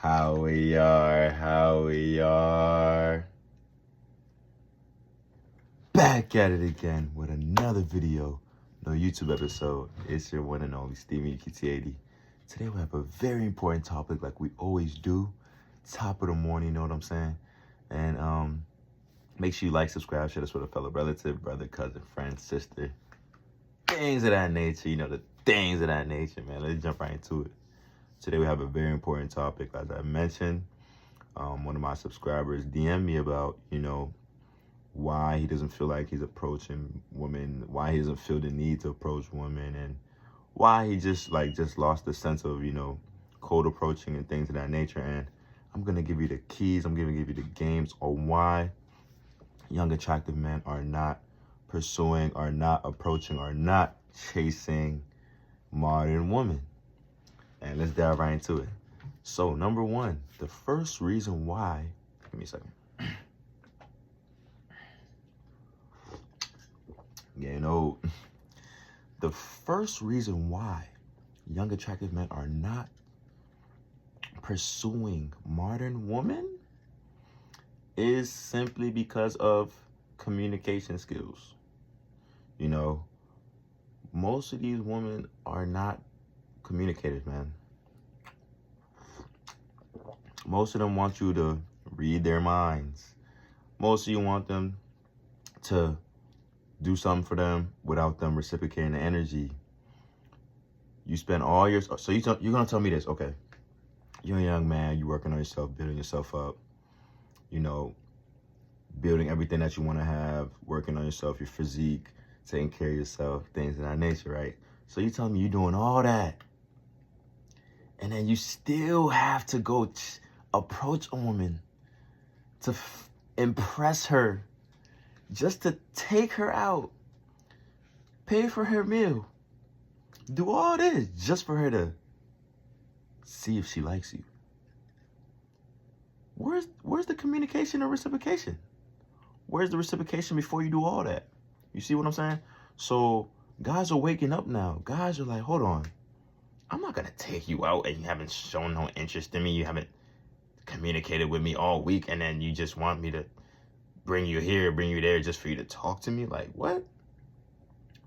How we are. Back at it again with another video, no YouTube episode. It's your one and only Steven UKT80. Today we have a very important topic like we always do. Top of the morning, you know what I'm saying? And make sure you like, subscribe, share this with a fellow relative, brother, cousin, friend, sister. Things of that nature, the things of that nature, man. Let's jump right into it. Today we have a very important topic, as I mentioned. One of my subscribers DM'd me about, why he doesn't feel like he's approaching women, why he doesn't feel the need to approach women, and why he just lost the sense of, cold approaching and things of that nature. And I'm gonna give you the keys, I'm gonna give you the games on why young attractive men are not pursuing, are not approaching, are not chasing modern women. And let's dive right into it. So, number one, the first reason why, give me a second. The first reason why young attractive men are not pursuing modern women is simply because of communication skills. Most of these women are not communicators, man. Most of them want you to read their minds. Most of you want them to do something for them without them reciprocating the energy. You spend all your, so you're gonna tell me this, okay? You're a young man, you're working on yourself, building yourself up, building everything that you want to have, working on yourself, your physique, taking care of yourself, things of that nature, right? So you tell me you're doing all that, and then you still have to go approach a woman to impress her, just to take her out, pay for her meal, do all this just for her to see if she likes you. Where's the communication or reciprocation? Where's the reciprocation before you do all that? You see what I'm saying? So guys are waking up now. Guys are like, hold on. I'm not gonna take you out and you haven't shown no interest in me. You haven't communicated with me all week, and then you just want me to bring you here, bring you there just for you to talk to me? Like, what?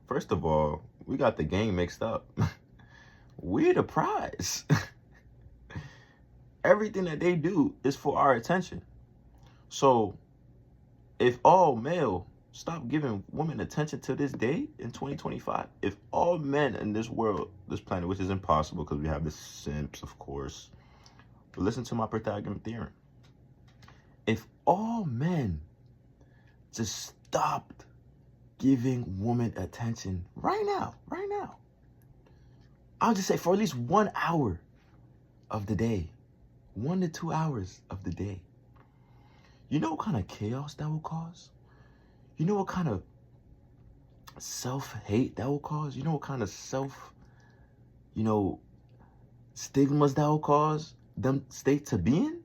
First of all, we got the game mixed up. We're the prize. Everything that they do is for our attention. So if all male stop giving women attention to this day in 2025, if all men in this world, this planet, which is impossible because we have the simps, of course, but listen to my Pythagorean theorem. If all men just stopped giving women attention right now, I'll just say for at least 1 hour of the day, 1 to 2 hours of the day, you know what kind of chaos that will cause? You know what kind of self-hate that will cause? You know what kind of stigmas that will cause them state to be in?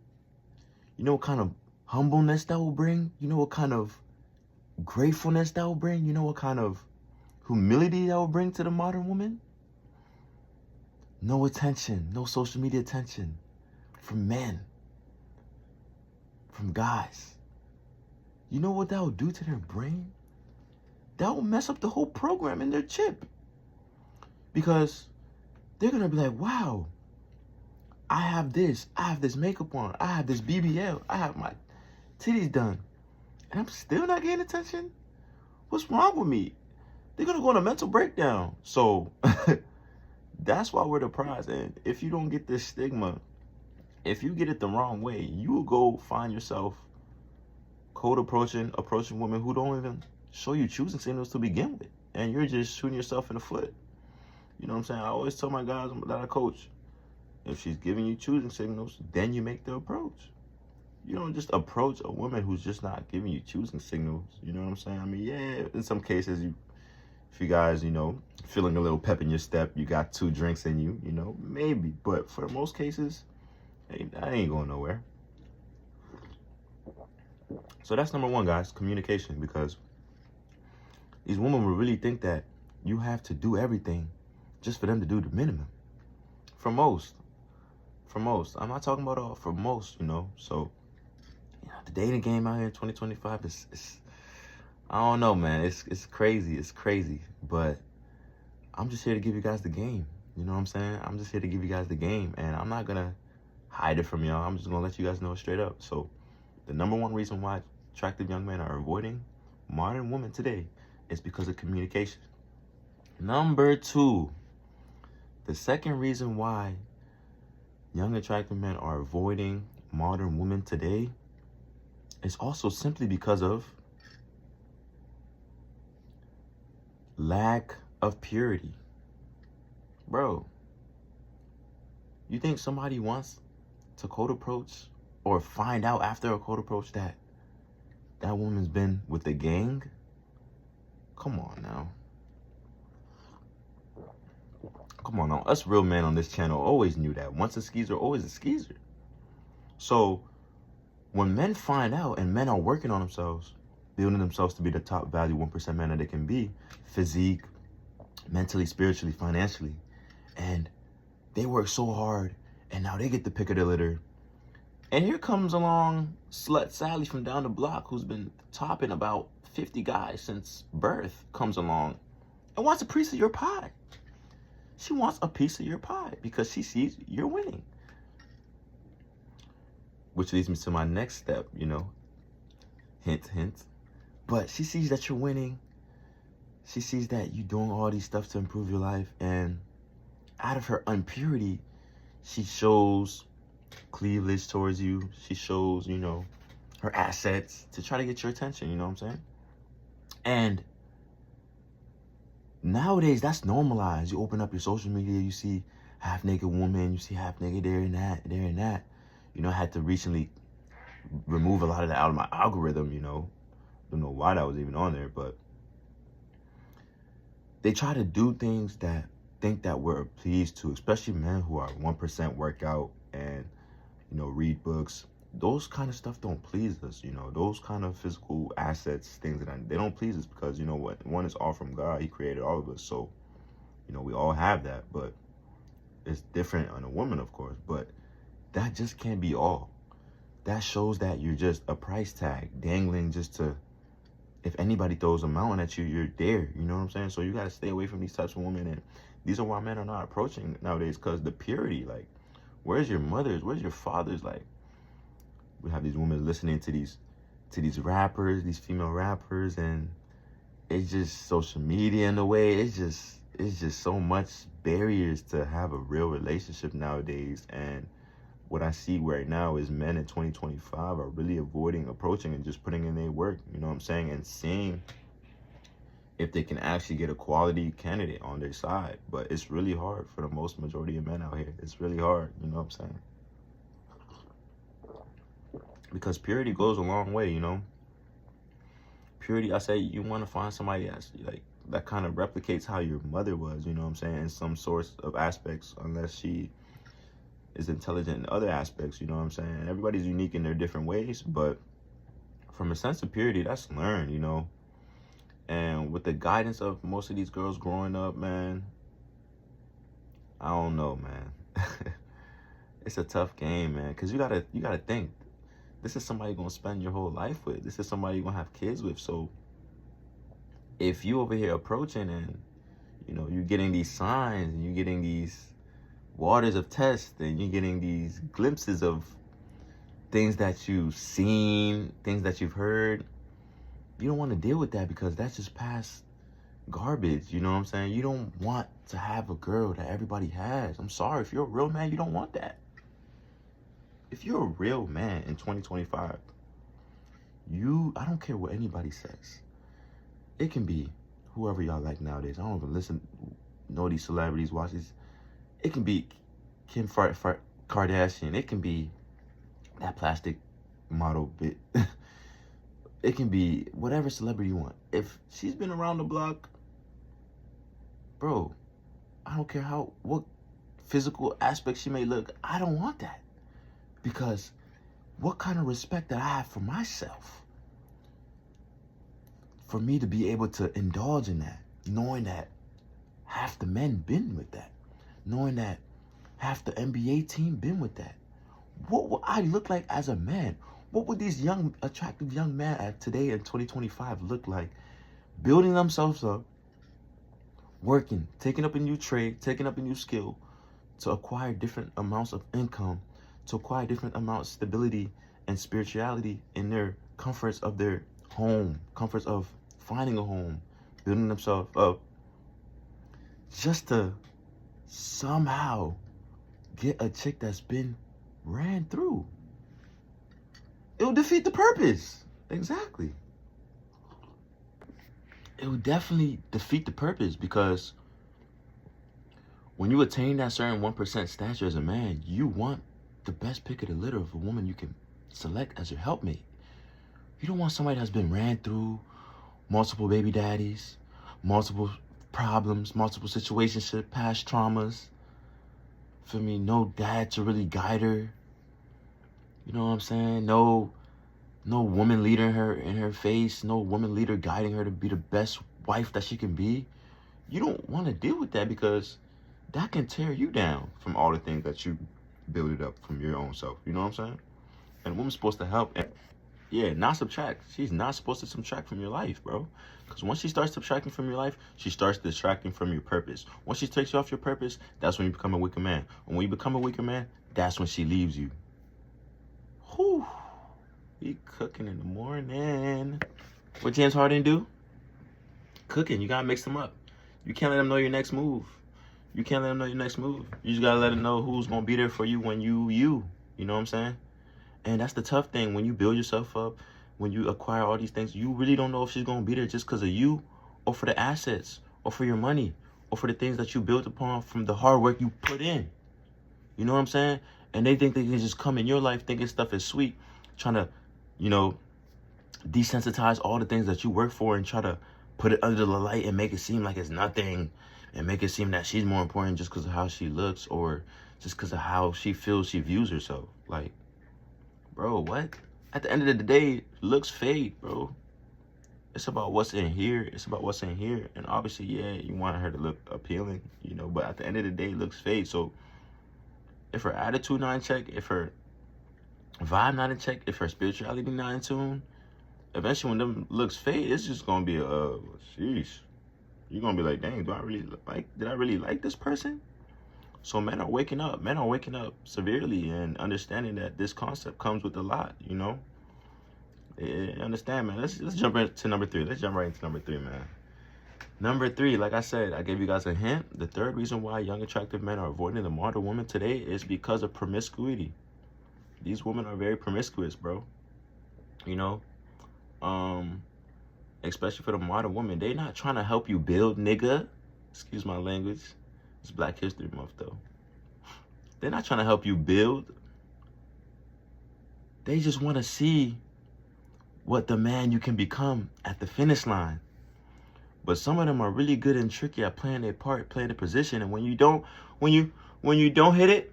You know what kind of humbleness that will bring? You know what kind of gratefulness that will bring? You know what kind of humility that will bring to the modern woman? No attention, no social media attention from men, from guys. You know what that will do to their brain? That will mess up the whole program in their chip. Because they're going to be like, wow, I have this makeup on, I have this BBL, I have my titties done, and I'm still not getting attention? What's wrong with me? They're going to go on a mental breakdown. So that's why we're the prize. And if you don't get this stigma, if you get it the wrong way, you will go find yourself cold approaching women who don't even show you choosing signals to begin with. And you're just shooting yourself in the foot. You know what I'm saying? I always tell my guys that I coach, if she's giving you choosing signals, then you make the approach. You don't just approach a woman who's just not giving you choosing signals. You know what I'm saying? I mean, yeah, in some cases, if you guys, feeling a little pep in your step, you got 2 drinks in you, maybe. But for most cases, hey, that ain't going nowhere. So that's number one, guys, communication. Because these women will really think that you have to do everything just for them to do the minimum. For most, For most. I'm not talking about all. For most, you know. So, you know, the dating game out here in 2025 is I don't know, man. It's crazy. It's crazy. But I'm just here to give you guys the game. You know what I'm saying? I'm just here to give you guys the game. And I'm not going to hide it from y'all. I'm just going to let you guys know it straight up. So, the number one reason why attractive young men are avoiding modern women today is because of communication. Number two, the second reason why young attractive men are avoiding modern women today is also simply because of lack of purity. Bro, you think somebody wants to cold approach or find out after a cold approach that that woman's been with the gang? Come on now. Come on now. Us real men on this channel always knew that. Once a skeezer, always a skeezer. So when men find out and men are working on themselves, building themselves to be the top value 1% man that they can be, physique, mentally, spiritually, financially, and they work so hard and now they get the pick of the litter. And here comes along Slut Sally from down the block who's been topping about 50 guys since birth, comes along and wants a piece of your pie. She wants a piece of your pie because she sees you're winning. Which leads me to my next step, you know. Hint, hint. But she sees that you're winning. She sees that you're doing all these stuff to improve your life. And out of her impurity, she shows cleavage towards you. She shows, you know, her assets to try to get your attention, you know what I'm saying? And nowadays, that's normalized. You open up your social media, you see half-naked woman, you see half-naked there and that. You know, I had to recently remove a lot of that out of my algorithm, you know. Don't know why that was even on there, but they try to do things that think that we're pleased to, especially men who are 1% workout and, you know, read books. Those kind of stuff don't please us, you know. Those kind of physical assets, things they don't please us because, you know what, one is all from God. He created all of us, so, you know, we all have that, but it's different on a woman, of course, but that just can't be all. That shows that you're just a price tag dangling just to, if anybody throws a mountain at you, you're there, you know what I'm saying? So you got to stay away from these types of women, and these are why men are not approaching nowadays, because the purity, like, where's your mothers, where's your fathers? Like, we have these women listening to these rappers, these female rappers, and it's just social media in a way. It's just so much barriers to have a real relationship nowadays. And what I see right now is men in 2025 are really avoiding approaching and just putting in their work, you know what I'm saying, and seeing if they can actually get a quality candidate on their side. But it's really hard for the most majority of men out here. It's really hard, you know what I'm saying? Because purity goes a long way, you know. Purity, I say, you want to find somebody that's like that kind of replicates how your mother was, you know what I'm saying, in some sorts of aspects, unless she is intelligent in other aspects, you know what I'm saying? Everybody's unique in their different ways, but from a sense of purity, that's learned, you know. And with the guidance of most of these girls growing up, man, I don't know, man. It's a tough game, man, because you gotta think, this is somebody you're gonna spend your whole life with. This is somebody you're gonna have kids with. So if you over here approaching and, you know, you're getting these signs and you're getting these waters of test and you're getting these glimpses of things that you've seen, things that you've heard, you don't want to deal with that, because that's just past garbage, you know what I'm saying? You don't want to have a girl that everybody has. I'm sorry, if you're a real man, you don't want that. If you're a real man in 2025, I don't care what anybody says. It can be whoever y'all like nowadays. I don't even know these celebrities, watch these. It can be Kim Kardashian. It can be that plastic model bit. It can be whatever celebrity you want. If she's been around the block, bro, I don't care what physical aspect she may look, I don't want that. Because what kind of respect that I have for myself, for me to be able to indulge in that, knowing that half the men been with that, knowing that half the NBA team been with that. What would I look like as a man? What would these young, attractive young men at today in 2025 look like? Building themselves up, working, taking up a new trade, taking up a new skill to acquire different amounts of income, to acquire different amounts of stability and spirituality in their comforts of their home, comforts of finding a home, building themselves up, just to somehow get a chick that's been ran through. It will defeat the purpose. Exactly. It will definitely defeat the purpose, because when you attain that certain 1% stature as a man, you want the best pick of the litter of a woman you can select as your helpmate. You don't want somebody that's been ran through multiple baby daddies, multiple problems, multiple situationships, past traumas. Feel me? No dad to really guide her. You know what I'm saying? No woman leader in her face, no woman leader guiding her to be the best wife that she can be. You don't want to deal with that, because that can tear you down from all the things that you build it up from your own self. You know what I'm saying? And a woman's supposed to help. Yeah, not subtract. She's not supposed to subtract from your life, bro. Because once she starts subtracting from your life, she starts distracting from your purpose. Once she takes you off your purpose, that's when you become a weaker man. And when you become a weaker man, that's when she leaves you. Whew. We cooking in the morning. What James Harden do? Cooking. You gotta mix them up. You can't let them know your next move. You can't let them know your next move. You just gotta let them know who's gonna be there for you when you know what I'm saying? And that's the tough thing. When you build yourself up, when you acquire all these things, you really don't know if she's gonna be there just because of you, or for the assets, or for your money, or for the things that you built upon from the hard work you put in. You know what I'm saying? And they think they can just come in your life thinking stuff is sweet, trying to, desensitize all the things that you work for and try to put it under the light and make it seem like it's nothing, and make it seem that she's more important just because of how she looks, or just because of how she feels she views herself. Like, bro, what? At the end of the day, looks fade, bro. It's about what's in here. It's about what's in here. And obviously, yeah, you want her to look appealing, but at the end of the day, looks fade. So if her attitude not in check, if her vibe not in check, if her spirituality not in tune, eventually when them looks fade, it's just gonna be sheesh. You're gonna be like, dang, did I really like this person? So men are waking up. Men are waking up severely and understanding that this concept comes with a lot, Understand, man. Let's jump into number 3. Let's jump right into number 3, man. Number 3, like I said, I gave you guys a hint. The third reason why young attractive men are avoiding the modern woman today is because of promiscuity. These women are very promiscuous, bro. Especially for the modern woman. They not trying to help you build, nigga. Excuse my language. It's Black History Month, though. They're not trying to help you build. They just want to see what the man you can become at the finish line. But some of them are really good and tricky at playing their part, playing their position. And when you don't hit it,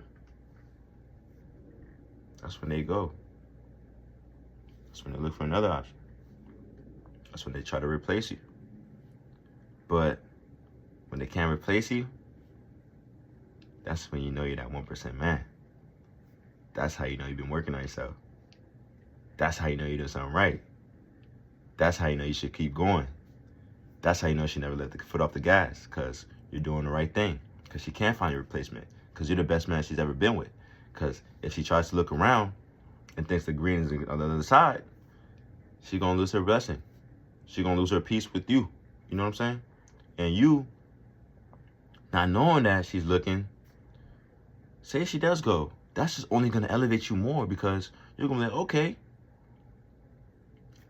that's when they go. That's when they look for another option. That's when they try to replace you. But when they can't replace you, that's when you know you're that 1% man. That's how you know you've been working on yourself. That's how you know you're doing something right. That's how you know you should keep going. That's how you know she never let the foot off the gas, because you're doing the right thing. Because she can't find your replacement. Because you're the best man she's ever been with. Because if she tries to look around and thinks the green is on the other side, she's going to lose her blessing. She's going to lose her peace with you. You know what I'm saying? And you, not knowing that she's looking, say she does go. That's just only going to elevate you more, because you're going to be like, okay,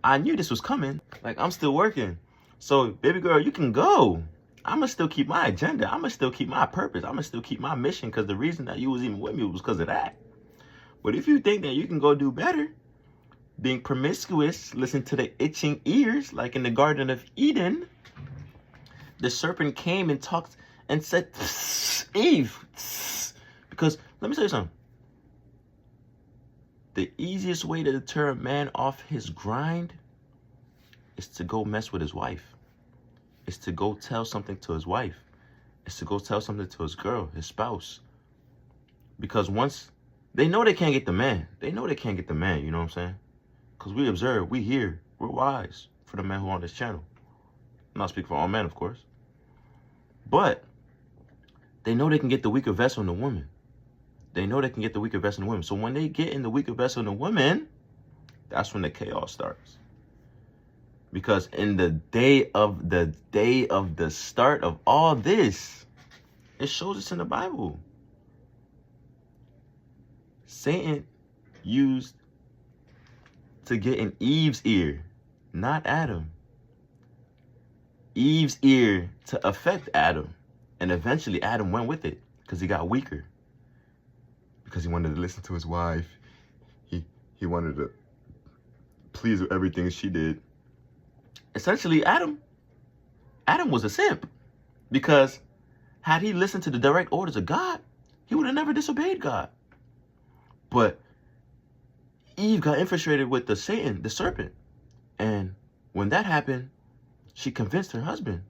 I knew this was coming. Like, I'm still working. So, baby girl, you can go. I'm going to still keep my agenda. I'm going to still keep my purpose. I'm going to still keep my mission, because the reason that you was even with me was because of that. But if you think that you can go do better, being promiscuous, listen to the itching ears, like in the Garden of Eden, the serpent came and talked and said, Eve, because let me tell you something. The easiest way to deter a man off his grind is to go mess with his wife. Is to go tell something to his wife. Is to go tell something to his girl, his spouse. Because once they know they can't get the man, you know what I'm saying? Because we observe, we hear, we're wise for the men who are on this channel. I'm not speaking for all men, of course. But they know they can get the weaker vessel in the woman. So when they get in the weaker vessel in the woman, that's when the chaos starts. Because in the day of the start of all this, it shows us in the Bible. Satan used to get in Eve's ear, not Adam. Eve's ear to affect Adam. And eventually Adam went with it because he got weaker. Because he wanted to listen to his wife. He wanted to please with everything she did. Essentially, Adam was a simp. Because had he listened to the direct orders of God, he would have never disobeyed God. But Eve got infiltrated with the Satan, the serpent. And when that happened, she convinced her husband.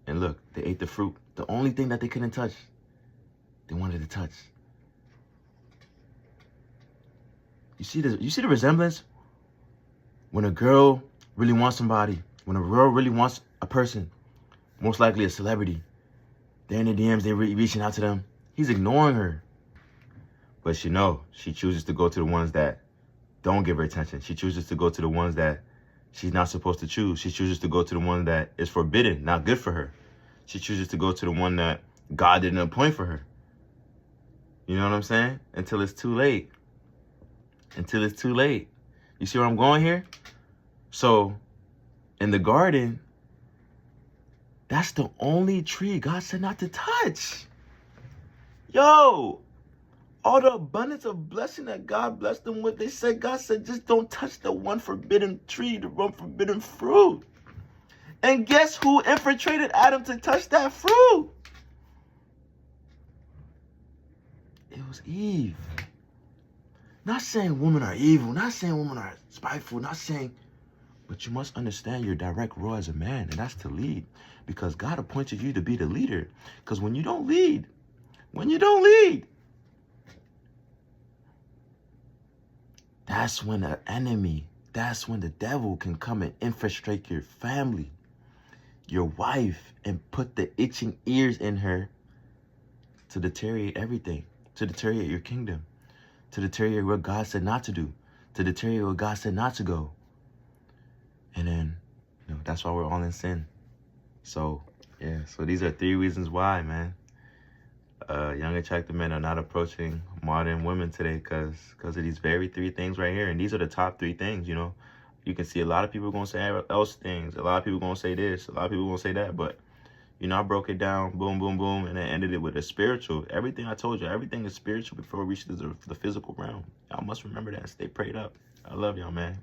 And look, they ate the fruit. The only thing that they couldn't touch, they wanted to touch. You see the resemblance? When a girl really wants somebody, when a girl really wants a person, most likely a celebrity, they're in the DMs, they're reaching out to them. He's ignoring her. But she chooses to go to the ones that don't give her attention. She chooses to go to the ones that she's not supposed to choose. She chooses to go to the one that is forbidden, not good for her. She chooses to go to the one that God didn't appoint for her. You know what I'm saying? Until it's too late. You see where I'm going here? So, in the garden, that's the only tree God said not to touch. Yo! All the abundance of blessing that God blessed them with, God said, just don't touch the one forbidden tree, the one forbidden fruit. And guess who infiltrated Adam to touch that fruit? It was Eve. Not saying women are evil, not saying women are spiteful, not saying, but you must understand your direct role as a man, and that's to lead. Because God appointed you to be the leader. Because when you don't lead, that's when the enemy, that's when the devil can come and infiltrate your family, your wife, and put the itching ears in her to deteriorate everything, to deteriorate your kingdom, to deteriorate what God said not to do, to deteriorate what God said not to go. And then, that's why we're all in sin. So, yeah, so these are 3 reasons why, man. Young attractive men are not approaching modern women today because of these very 3 things right here. And these are the top 3 things, You can see a lot of people going to say else things. A lot of people going to say this. A lot of people going to say that. But, I broke it down, boom, boom, boom, and I ended it with a spiritual. Everything I told you, everything is spiritual before it reaches the physical realm. Y'all must remember that. Stay prayed up. I love y'all, man.